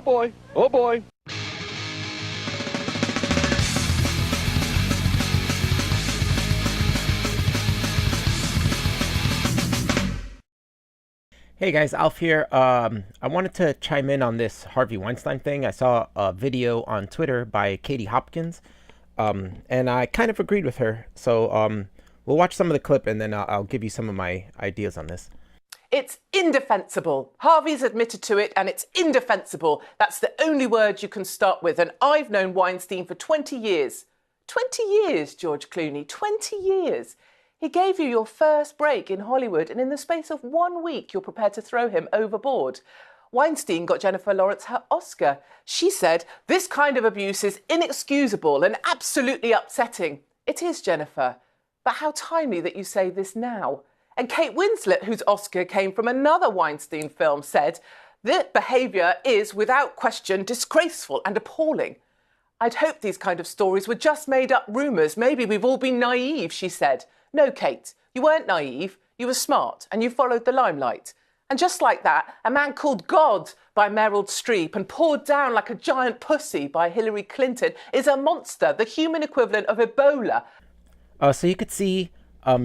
boy. Oh boy. Hey guys, Alf here. I wanted to chime in on this Harvey Weinstein thing. I saw a video on Twitter by Katie Hopkins, and I kind of agreed with her. So we'll watch some of the clip, and then I'll give you some of my ideas on this. It's indefensible. Harvey's admitted to it, and it's indefensible. That's the only word you can start with. And I've known Weinstein for 20 years. 20 years, George Clooney, 20 years. He gave you your first break in Hollywood, and in the space of 1 week, you're prepared to throw him overboard. Weinstein got Jennifer Lawrence her Oscar. She said, "This kind of abuse is inexcusable and absolutely upsetting." It is, Jennifer. But how timely that you say this now. And Kate Winslet, whose Oscar came from another Weinstein film, said, "This behaviour is, without question, disgraceful and appalling." "I'd hoped these kind of stories were just made-up rumours. Maybe we've all been naive," she said. "No, Kate, you weren't naive. You were smart, and you followed the limelight." And just like that, a man called God by Meryl Streep and poured down like a giant pussy by Hillary Clinton is a monster, the human equivalent of Ebola. So you could see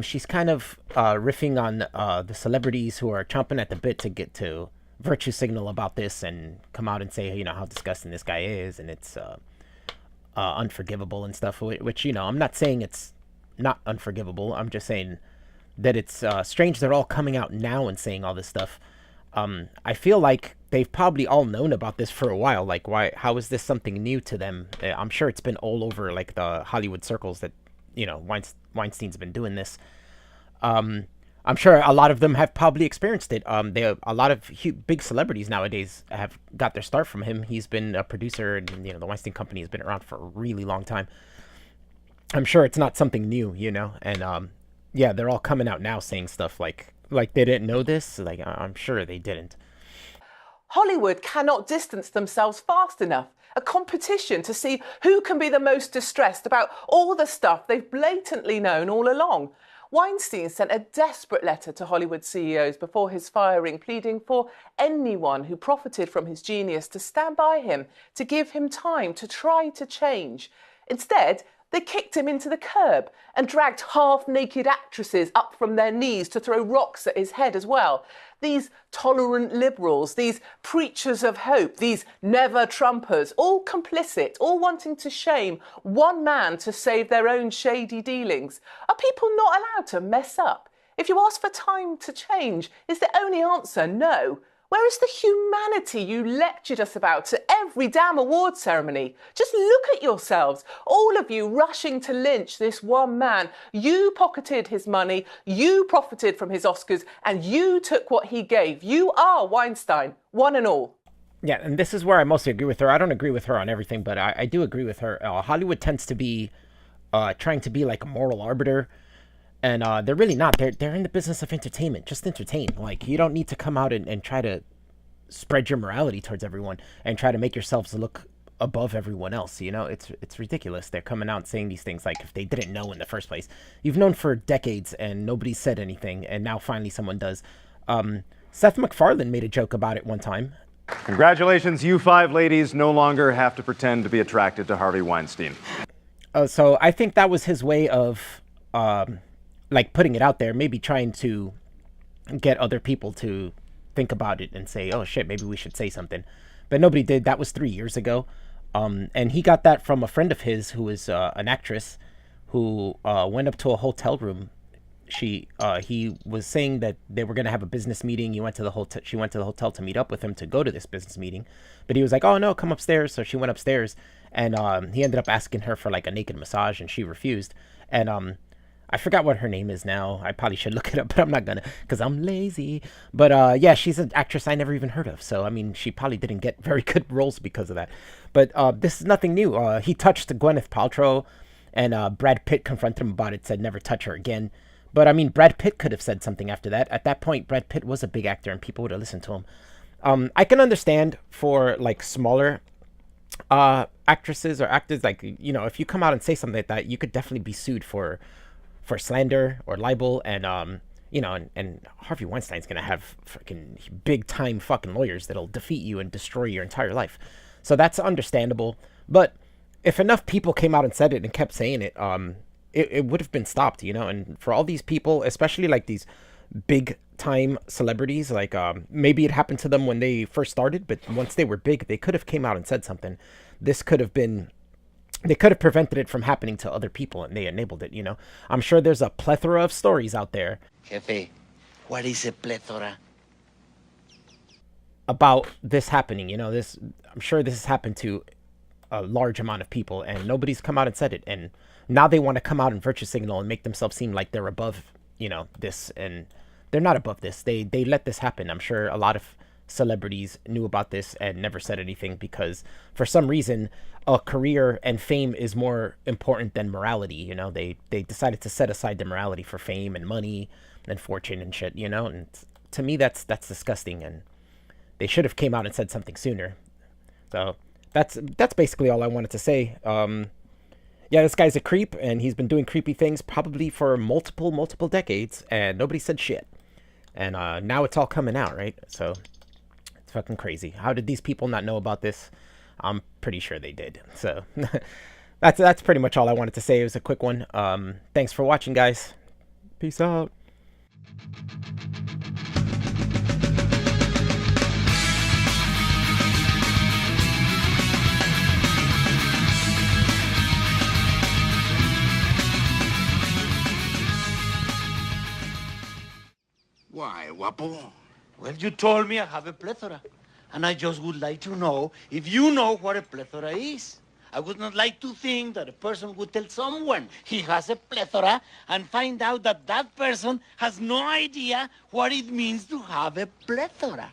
she's kind of riffing on the celebrities who are chomping at the bit to get to virtue signal about this and come out and say, how disgusting this guy is, and it's unforgivable and stuff, which, I'm not saying it's not unforgivable. I'm just saying that it's strange they're all coming out now and saying all this stuff. I feel like they've probably all known about this for a while. Like, how is this something new to them? I'm sure it's been all over like the Hollywood circles that, Weinstein's been doing this. I'm sure a lot of them have probably experienced it. A lot of big celebrities nowadays have got their start from him. He's been a producer, and the Weinstein Company has been around for a really long time. I'm sure it's not something new, and yeah, they're all coming out now saying stuff like they didn't know this. Like, I'm sure they didn't. Hollywood cannot distance themselves fast enough. A competition to see who can be the most distressed about all the stuff they've blatantly known all along. Weinstein sent a desperate letter to Hollywood CEOs before his firing, pleading for anyone who profited from his genius to stand by him, to give him time to try to change. Instead, they kicked him into the curb and dragged half-naked actresses up from their knees to throw rocks at his head as well. These tolerant liberals, these preachers of hope, these never-Trumpers, all complicit, all wanting to shame one man to save their own shady dealings. Are people not allowed to mess up? If you ask for time to change, is the only answer no? Where is the humanity you lectured us about at every damn award ceremony? Just look at yourselves, all of you rushing to lynch this one man. You pocketed his money, you profited from his Oscars, and you took what he gave. You are Weinstein, one and all. Yeah, and this is where I mostly agree with her. I don't agree with her on everything, but I do agree with her. Hollywood tends to be trying to be like a moral arbiter. And they're really not. They're in the business of entertainment. Just entertain. Like, you don't need to come out and try to spread your morality towards everyone and try to make yourselves look above everyone else. It's ridiculous. They're coming out and saying these things like if they didn't know in the first place. You've known for decades and nobody said anything, and now finally someone does. Seth MacFarlane made a joke about it one time. Congratulations, you five ladies no longer have to pretend to be attracted to Harvey Weinstein. So I think that was his way of like putting it out there, maybe trying to get other people to think about it and say, oh shit, maybe we should say something. But nobody did. That was 3 years ago. And he got that from a friend of his who is an actress who went up to a hotel room. He was saying that they were going to have a business meeting. She went to the hotel to meet up with him to go to this business meeting. But he was like, oh no, come upstairs. So she went upstairs, and he ended up asking her for like a naked massage, and she refused. And I forgot what her name is now. I probably should look it up, but I'm not gonna because I'm lazy. But yeah, she's an actress I never even heard of. So, I mean, she probably didn't get very good roles because of that. But this is nothing new. He touched Gwyneth Paltrow, and Brad Pitt confronted him about it, said never touch her again. But, I mean, Brad Pitt could have said something after that. At that point, Brad Pitt was a big actor, and people would have listened to him. I can understand for, like, smaller actresses or actors, like, if you come out and say something like that, you could definitely be sued for slander or libel, and you know, and Harvey Weinstein's gonna have freaking big time fucking lawyers that'll defeat you and destroy your entire life. So that's understandable. But if enough people came out and said it and kept saying it, it would have been stopped, you know. And for all these people, especially like these big time celebrities, like maybe it happened to them when they first started, but once they were big, they could have came out and said something. This could have been, they could have prevented it from happening to other people, and they enabled it, you know. I'm sure there's a plethora of stories out there, Jefe, what is a plethora? about this happening, you know. This, I'm sure this has happened to a large amount of people, and nobody's come out and said it. And now they want to come out and virtue signal and make themselves seem like they're above, you know, this, and they're not above this. They let this happen. I'm sure a lot of celebrities knew about this and never said anything because for some reason a career and fame is more important than morality, you know. They decided to set aside their morality for fame and money and fortune and shit, you know. And to me that's disgusting, and they should have came out and said something sooner. So that's basically all I wanted to say. Yeah, this guy's a creep, and he's been doing creepy things probably for multiple decades, and nobody said shit. And now it's all coming out, right? So it's fucking crazy. How did these people not know about this? I'm pretty sure they did. So that's pretty much all I wanted to say. It was a quick one. Thanks for watching, guys. Peace out. Why, guapo? Well, you told me I have a plethora. And I just would like to know if you know what a plethora is. I would not like to think that a person would tell someone he has a plethora and find out that that person has no idea what it means to have a plethora.